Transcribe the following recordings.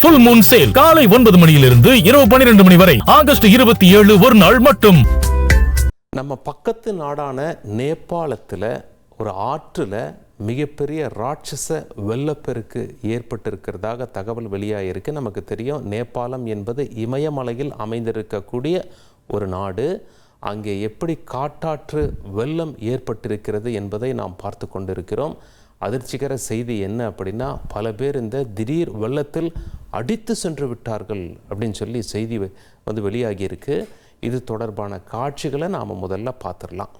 Full Moon sale காலை 9 மணியிலிருந்து இரவு 12 மணி வரை ஆகஸ்ட் 27 ஒரு நாள் மட்டும். நம்ம பக்கத்து நாடான நேபாளத்தில் ஒரு ஆற்றில் மிகப்பெரிய ராட்சச வெள்ளப்பெருக்கு ஏற்பட்டிருக்கிறதாக தகவல் வெளியாகிருக்கு. நமக்கு தெரியும், நேபாளம் என்பது இமயமலையில் அமைந்திருக்கக்கூடிய ஒரு நாடு. அங்கே எப்படி காட்டாற்று வெள்ளம் ஏற்பட்டிருக்கிறது என்பதை நாம் பார்த்து கொண்டிருக்கிறோம். அதிர்ச்சிகர செய்தி என்ன அப்படின்னா, பல பேர் இந்த திடீர் வெள்ளத்தில் அடித்து சென்று விட்டார்கள் அப்படின்னு சொல்லி செய்தி வெளியாகி இருக்கு. இது தொடர்பான காட்சிகளை நாம் முதல்ல பார்த்துடலாம்.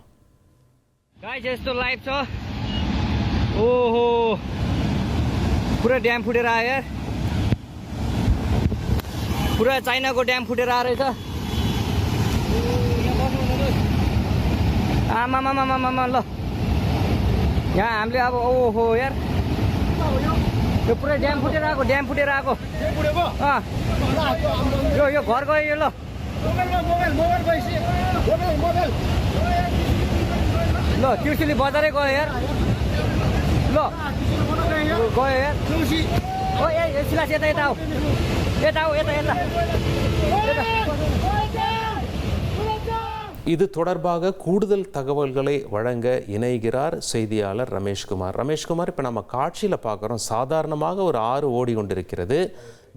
ओहो पुरा ड्याम फुटेर आयो यार, पुरा चाइनाको ड्याम फुटेर आएर रहेछ। आमामामामामा ल यहाँ हामीले अब ओहो यार, यो पुरा ड्याम फुटेर आएको यो घर गयो यो। ल ल ट्युसुली बजारै गयो यार, ल गयो यार। ओ ए सिलास यता यता आऊ, यता आऊ, यता यता। இது தொடர்பாக கூடுதல் தகவல்களை வழங்க இணைகிறார் செய்தியாளர் ரமேஷ்குமார். ரமேஷ்குமார், இப்போ நம்ம காட்சியில் பார்க்குறோம், சாதாரணமாக ஒரு ஆறு ஓடி கொண்டிருக்கிறது.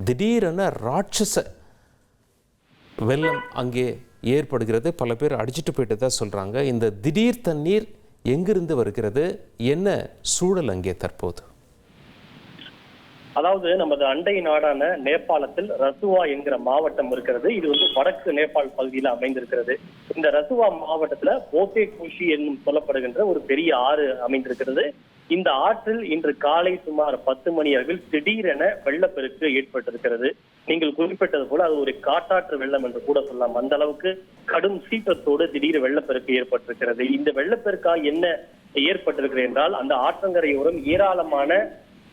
திடீரென ராட்சச வெள்ளம் அங்கே ஏற்படுகிறது. பல பேர் அடிச்சுட்டு போயிட்டு தான் சொல்கிறாங்க. இந்த திடீர் தண்ணீர் எங்கிருந்து வருகிறது, என்ன சூழல் அங்கே தற்போது? அதாவது நமது அண்டை நாடான நேபாளத்தில் ரசுவா என்கிற மாவட்டம் இருக்கிறது. இது வடக்கு நேபாள் பகுதியில் அமைந்திருக்கிறது. இந்த ரசுவா மாவட்டத்துல போகே கோஷி என்னும் சொல்லப்படுகின்ற ஒரு பெரிய ஆறு அமைந்திருக்கிறது. இந்த ஆற்றில் இன்று காலை சுமார் 10 மணி அளவில் திடீரென வெள்ளப்பெருக்கு ஏற்பட்டிருக்கிறது. நீங்கள் குறிப்பிட்டது போல அது ஒரு காட்டாற்று வெள்ளம் என்று கூட சொல்லலாம். அந்த அளவுக்கு கடும் சீற்றத்தோடு திடீர் வெள்ளப்பெருக்கு ஏற்பட்டிருக்கிறது. இந்த வெள்ளப்பெருக்கால் என்ன ஏற்பட்டிருக்கிறது என்றால், அந்த ஆற்றங்கரையோரம் ஏராளமான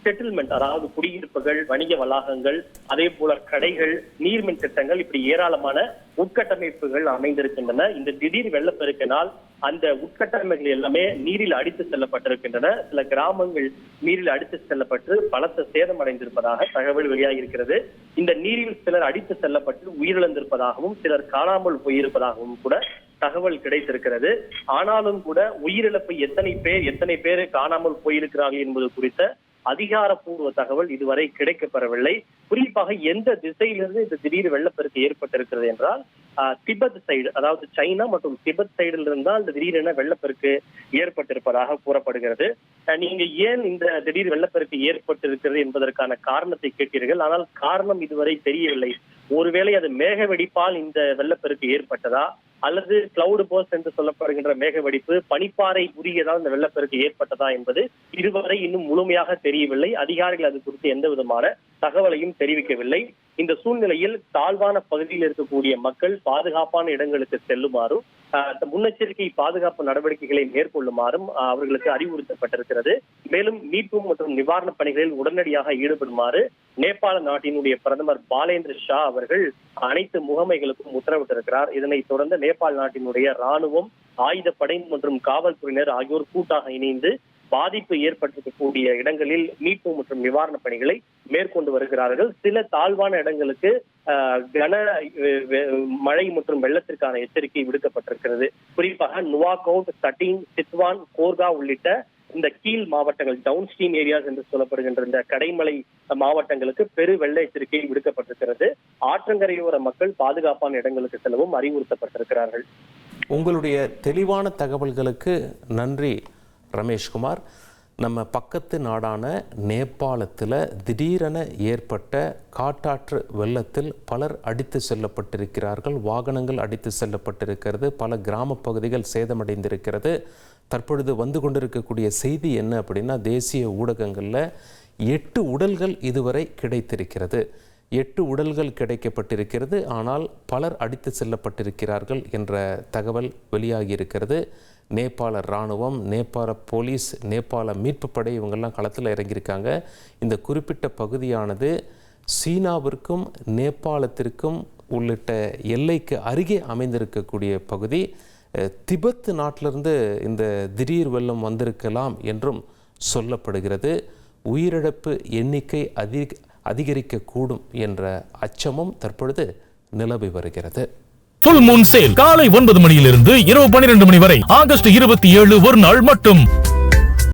செட்டில்மெண்ட், அதாவது குடியிருப்புகள், வணிக வளாகங்கள், அதே போல கடைகள், நீர்மின் திட்டங்கள், இப்படி ஏராளமான உட்கட்டமைப்புகள் அமைந்திருக்கின்றன. இந்த திடீர் வெள்ளப்பெருக்கினால் அந்த உட்கட்டமைப்புகள் எல்லாமே நீரில் அடித்து செல்லப்பட்டிருக்கின்றன. சில கிராமங்கள் நீரில் அடித்து செல்லப்பட்டு பலத்த சேதம் அடைந்திருப்பதாக தகவல் வெளியாகி இருக்கிறது. இந்த நீரில் சிலர் அடித்து செல்லப்பட்டு உயிரிழந்திருப்பதாகவும் சிலர் காணாமல் போயிருப்பதாகவும் கூட தகவல் கிடைத்திருக்கிறது. ஆனாலும் கூட உயிரிழப்பு எத்தனை பேர் காணாமல் போயிருக்கிறார்கள் என்பது குறித்த அதிகாரப்பூர்வ தகவல் இதுவரை கிடைக்கப்பெறவில்லை. குறிப்பாக எந்த திசையிலிருந்து இந்த திடீர் வெள்ளப்பெருக்கு ஏற்பட்டிருக்கிறது என்றால், திபெத் சைடு, அதாவது சைனா மற்றும் திபெத் சைடில் இருந்தால் இந்த திடீரென வெள்ளப்பெருக்கு ஏற்பட்டிருப்பதாக கூறப்படுகிறது. நீங்க ஏன் இந்த திடீர் வெள்ளப்பெருக்கு ஏற்பட்டிருக்கிறது என்பதற்கான காரணத்தை கேட்டீர்கள். ஆனால் காரணம் இதுவரை தெரியவில்லை. ஒருவேளை அது மேக வெடிப்பால் இந்த வெள்ளப்பெருக்கு ஏற்பட்டதா, அல்லது கிளவுட் பர்ஸ்ட் என்று சொல்லப்படுகின்ற மேக வெடிப்பு, பனிப்பாறை உருகியதால் இந்த வெள்ளப்பெருக்கு ஏற்பட்டதா என்பது இதுவரை இன்னும் முழுமையாக தெரியவில்லை. அதிகாரிகள் அது குறித்து எந்த விதமான தகவலையும் தெரிவிக்கவில்லை. இந்த சூழ்நிலையில் தாழ்வான பகுதியில் இருக்கக்கூடிய மக்கள் பாதுகாப்பான இடங்களுக்கு செல்லுமாறும் முன்னெச்சரிக்கை பாதுகாப்பு நடவடிக்கைகளை மேற்கொள்ளுமாறும் அவர்களுக்கு அறிவுறுத்தப்பட்டிருக்கிறது. மேலும் மீட்பு மற்றும் நிவாரணப் பணிகளில் உடனடியாக ஈடுபடுமாறு நேபாள நாட்டினுடைய பிரதமர் பாலேந்திர ஷா அவர்கள் அனைத்து முகமைகளுக்கும் உத்தரவிட்டிருக்கிறார். இதனைத் தொடர்ந்து நேபாள் நாட்டினுடைய ராணுவம், ஆயுதப்படை மற்றும் காவல்துறையினர் ஆகியோர் கூட்டாக இணைந்து பாதிப்பு ஏற்பட்டிருக்கக்கூடிய இடங்களில் மீட்பு மற்றும் நிவாரண பணிகளை மேற்கொண்டு வருகிறார்கள். சில தாழ்வான இடங்களுக்கு கன மழை மற்றும் வெள்ளத்திற்கான எச்சரிக்கை விடுக்கப்பட்டிருக்கிறது. குறிப்பாக நுவாகோட், சட்டீன், சித்வான், கோர்கா உள்ளிட்ட இந்த கீழ் மாவட்டங்கள், டவுன் ஸ்ட்ரீம் ஏரியாஸ் என்று சொல்லப்படுகின்ற இந்த கடைமலை மாவட்டங்களுக்கு பெரு வெள்ள எச்சரிக்கை விடுக்கப்பட்டிருக்கிறது. ஆற்றங்கரையோர மக்கள் பாதுகாப்பான இடங்களுக்கு செல்லவும் அறிவுறுத்தப்பட்டிருக்கிறார்கள். உங்களுடைய தெளிவான தகவல்களுக்கு நன்றி ரமேஷ்குமார். நம்ம பக்கத்து நாடான நேபாளத்தில் திடீரென ஏற்பட்ட காட்டாற்று வெள்ளத்தில் பலர் அடித்து செல்லப்பட்டிருக்கிறார்கள். வாகனங்கள் அடித்து செல்லப்பட்டிருக்கிறது. பல கிராம பகுதிகள் சேதமடைந்திருக்கிறது. தற்பொழுது வந்து கொண்டிருக்கக்கூடிய செய்தி என்ன அப்படின்னா, தேசிய ஊடகங்களில் 8 உடல்கள் இதுவரை கிடைத்திருக்கிறது. 8 உடல்கள் கிடைக்கப்பட்டிருக்கிறது. ஆனால் பலர் அடித்து செல்லப்பட்டிருக்கிறார்கள் என்ற தகவல் வெளியாகி இருக்கிறது. நேபாள இராணுவம், நேபாள போலீஸ், நேபாள மீட்பு படை இவங்கெல்லாம் களத்தில் இறங்கியிருக்காங்க. இந்த குறிப்பிட்ட பகுதியானது சீனாவிற்கும் நேபாளத்திற்கும் உள்ளிட்ட எல்லைக்கு அருகே அமைந்திருக்கக்கூடிய பகுதி. திபெத் நாட்டிலிருந்து இந்த திடீர் வெள்ளம் வந்திருக்கலாம் என்றும் சொல்லப்படுகிறது. உயிரிழப்பு எண்ணிக்கை அதிகரிக்கக்கூடும் என்ற அச்சமும் தற்பொழுது நிலவி வருகிறது. ஃபுல் மூன் சேல் காலை 9 மணியிலிருந்து இரவு 12 மணி வரை ஆகஸ்ட் 27 ஒரு நாள் மட்டும்.